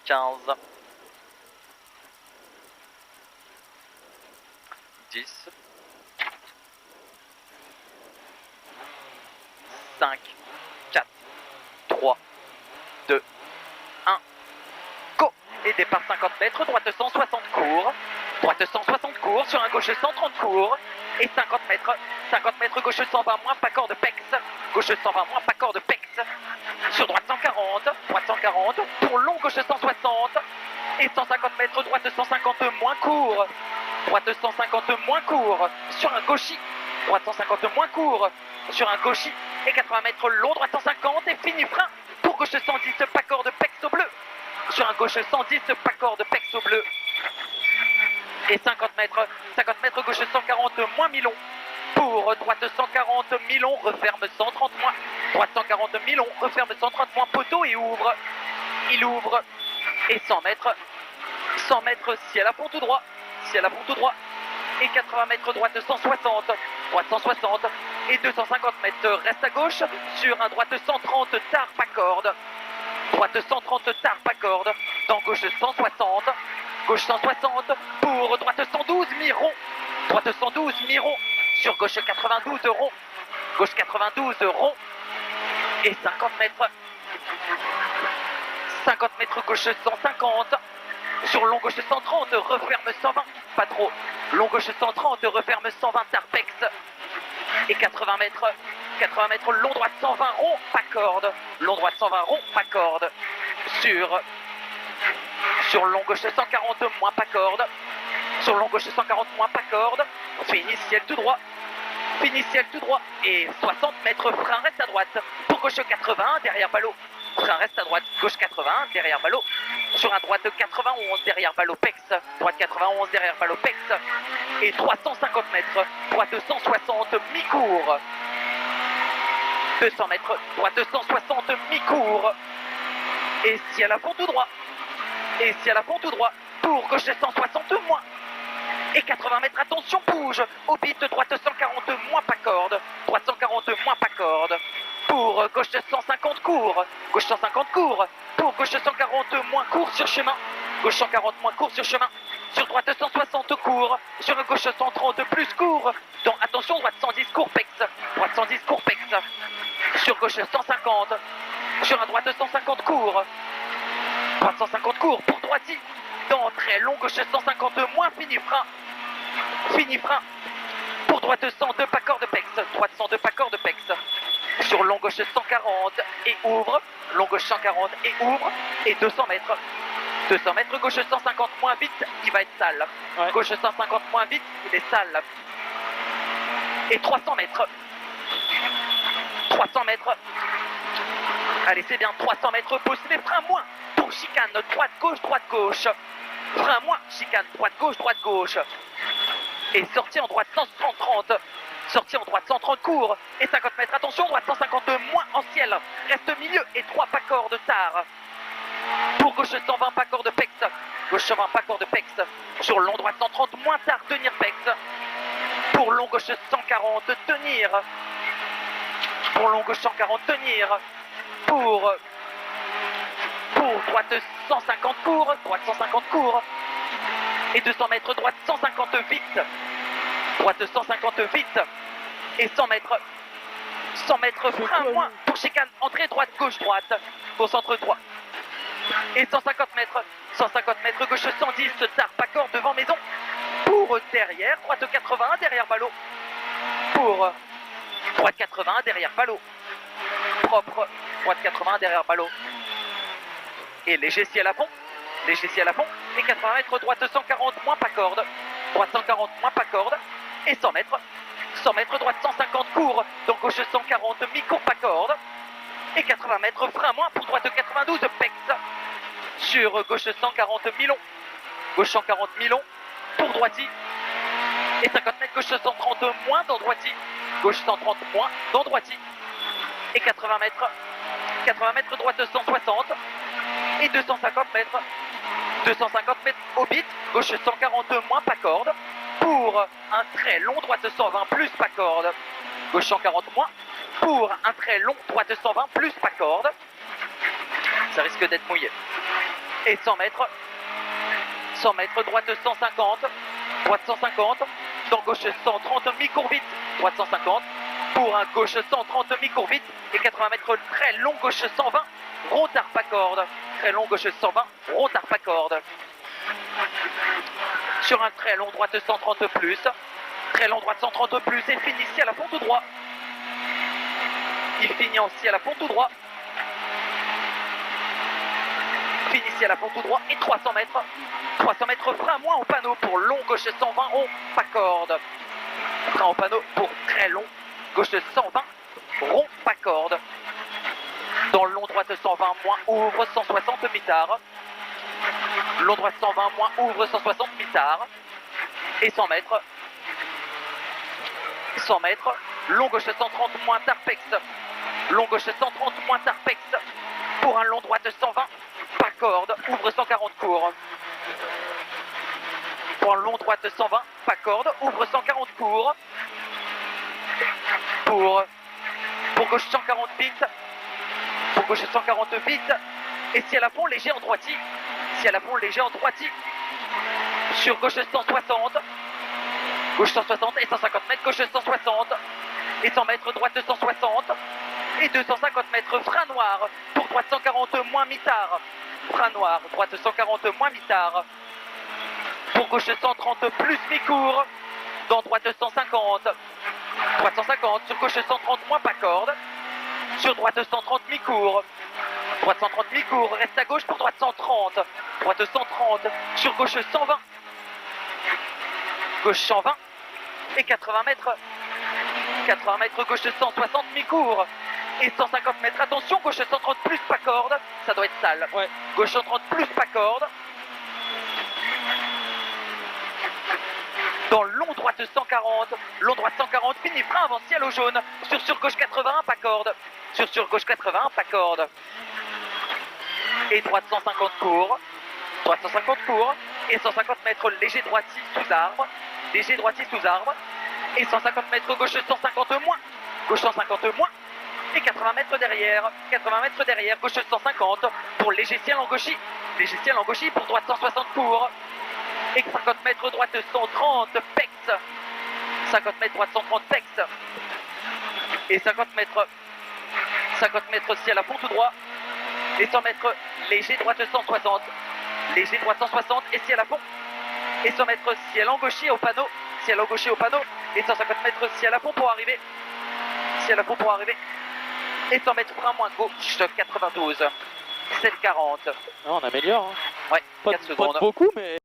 15, 10, 5, 4, 3, 2, 1, go! Et départ 50 mètres, droite 160 court, droite 160 court, sur un gauche 130 court, et 50 mètres gauche 120 moins, pas corps de pex, gauche 120 moins, pas corps de pex, sur droite 140, pour long gauche 160, et 150 mètres, droite 150 moins court, droite 150 moins court, sur un gauchis, droite 150 moins court, sur un gauchis, et 80 mètres long, droite 150, et fini frein, pour gauche 110, pas corps de pex au bleu, sur un gauche 110, pas corps de pex au bleu, et 50 mètres gauche 140 moins mi-long, pour droite 140 mi-long, referme 130 moins, droite 140 mi-long, referme 130 moins, poteau et ouvre, il ouvre, et 100 mètres, ciel à fond tout droit, et 80 mètres droite 160, et 250 mètres reste à gauche, sur un droite 130 tard pas corde, droite 130 tard pas corde, dans gauche 160, pour droite 112 mi-rond, sur gauche 92 rond, gauche 92 rond, et 50 mètres gauche 150, sur long gauche 130, referme 120, pas trop, long gauche 130, referme 120 tarpex, et 80 mètres long droite 120 rond, pas corde, sur long gauche 140 moins pas corde, fini ciel tout droit, et 60 mètres frein reste à droite, pour gauche 80 derrière ballot, frein reste à droite, gauche 80 derrière ballot, sur un droite 91 derrière ballot pex, droite 91 derrière ballot pex, et 350 mètres, droite 160 mi-court, 200 mètres, droite 260 mi-court, et ciel à fond tout droit, pour gauche 160 moins, et 80 mètres, attention bouge, au bit droite 140 moins pas corde, pour gauche 150 court, pour gauche 140 moins court sur chemin, sur droite 160 court, sur gauche 130 plus court, dans attention droite 110 court pex, sur gauche 150, sur un droite 150 court, pour droiti, dans très long gauche 150 moins fini frein, pour droite 102 pas corps de pex, sur long gauche 140 et ouvre, et 200 mètres, gauche 150 moins vite, il va être sale, gauche 150 moins vite, il est sale, et 300 mètres, allez c'est bien, 300 mètres, pousse les freins moins, pour chicane, droite gauche, frein moins, chicane, droite gauche, et sortie en droite 130 court, et 50 mètres, attention, droite 150 moins en ciel, reste milieu, et 3 pas corps de tard, pour gauche 120 pas corps de pex, sur long droite 130 moins tard, tenir pex, pour long gauche 140 tenir, pour droite 150 court, et 200 mètres droite 150 vite, et 100 mètres frein moins, pour chicane, entrée droite, concentre droit, et 150 mètres, gauche 110, tard pas corde devant maison, pour derrière, droite 81 derrière ballot, pour droite 81 derrière ballot, propre, droite 80 derrière ballot, et léger ciel à fond, et 80 mètres, droite 140 moins pas corde, et 100 mètres, droite 150 court, donc gauche 140 mi-court pas corde, et 80 mètres, frein moins pour droite 92 pex, sur gauche 140 mi-long, pour droiti, et 50 mètres, gauche 130 moins dans droiti, et 80 mètres, droite 160, et 250 mètres, au bit, gauche 140 moins pas corde, pour un très long droite 120 plus pas corde, gauche 140 moins, pour un très long droite 120 plus pas corde, ça risque d'être mouillé. Et 100 mètres. 100 mètres, droite 150. Droite 150. Dans gauche 130, mi-court vite. Droite 150. Pour un gauche 130, mi-court vite. Et 80 mètres, très long, gauche 120. Rond tard pas corde. Très long, gauche 120. Rond tard pas corde. Sur un très long, droite 130 plus. Très long, droite 130 plus. Et finit ici à la fond tout droit. Il finit aussi à la fond tout droit. Finit ici à la fond tout droit. Et 300 mètres. 300 mètres, frein moins au panneau pour long, gauche 120, rond, pas corde. Frein au panneau pour très long, gauche 120, rond, pas corde. Dans le long, droite 120, moins, ouvre 160 mi-tard. Long, droite 120, moins, ouvre 160 mi-tard. Et 100 mètres. 100 mètres. Long, gauche 130, moins, tarpex. Long, gauche 130, moins, tarpex. Pour un long, droite 120, pas corde, ouvre 140 court. Pour un long, droite 120, pas corde, ouvre 140 court. Pour gauche 140 vite. Pour gauche 140 vite. Et si à la fond, léger en droiti. Si à la fond, léger en droiti. Sur gauche 160. Gauche 160 et 150 mètres, gauche 160. Et 100 mètres, droite 160. Et 250 mètres, frein noir. Pour droite 140, moins mi-tard. Frein noir, droite 140, moins mi-tard. Pour gauche 130 plus mi-court. Dans droite 150. Droite 150, sur gauche 130, moins pas corde. Sur droite 130 mi-court. Droite 130 mi-court, reste à gauche pour droite 130. Droite 130, sur gauche 120. Gauche 120 et 80 mètres. 80 mètres, gauche 160 mi-court. Et 150 mètres, attention, gauche 130 plus pas corde. Ça doit être sale. Ouais. Gauche 130 plus pas corde. Dans long, droite 140. Long, droite 140, fini frein avant ciel au jaune. Sur gauche 81, pas corde. Sur gauche 81, pas corde. Et droite 150 court. Droite 150 court. Et 150 mètres, léger droiti sous arbre. Léger droiti sous arbre. Et 150 mètres, gauche 150 moins. Gauche 150 moins. Et 80 mètres derrière. 80 mètres derrière, gauche 150. Pour léger ciel en gauchis. Léger ciel en gauchis pour droite 160 court. Et 50 mètres, droite 130, pex. 50 mètres, droite 130, pex. Et 50 mètres ciel à fond tout droit. Et 100 mètres, léger droite 160. Léger droite 160 et ciel à fond. Et 100 mètres, ciel en gauchis au panneau. Ciel en gauchis au panneau. Et 150 mètres, ciel à fond pour arriver. Ciel à fond pour arriver. Et 100 mètres, frein moins gauche 92. 7,40. On améliore. Hein. Ouais, Pas 4 secondes. Pas beaucoup, mais...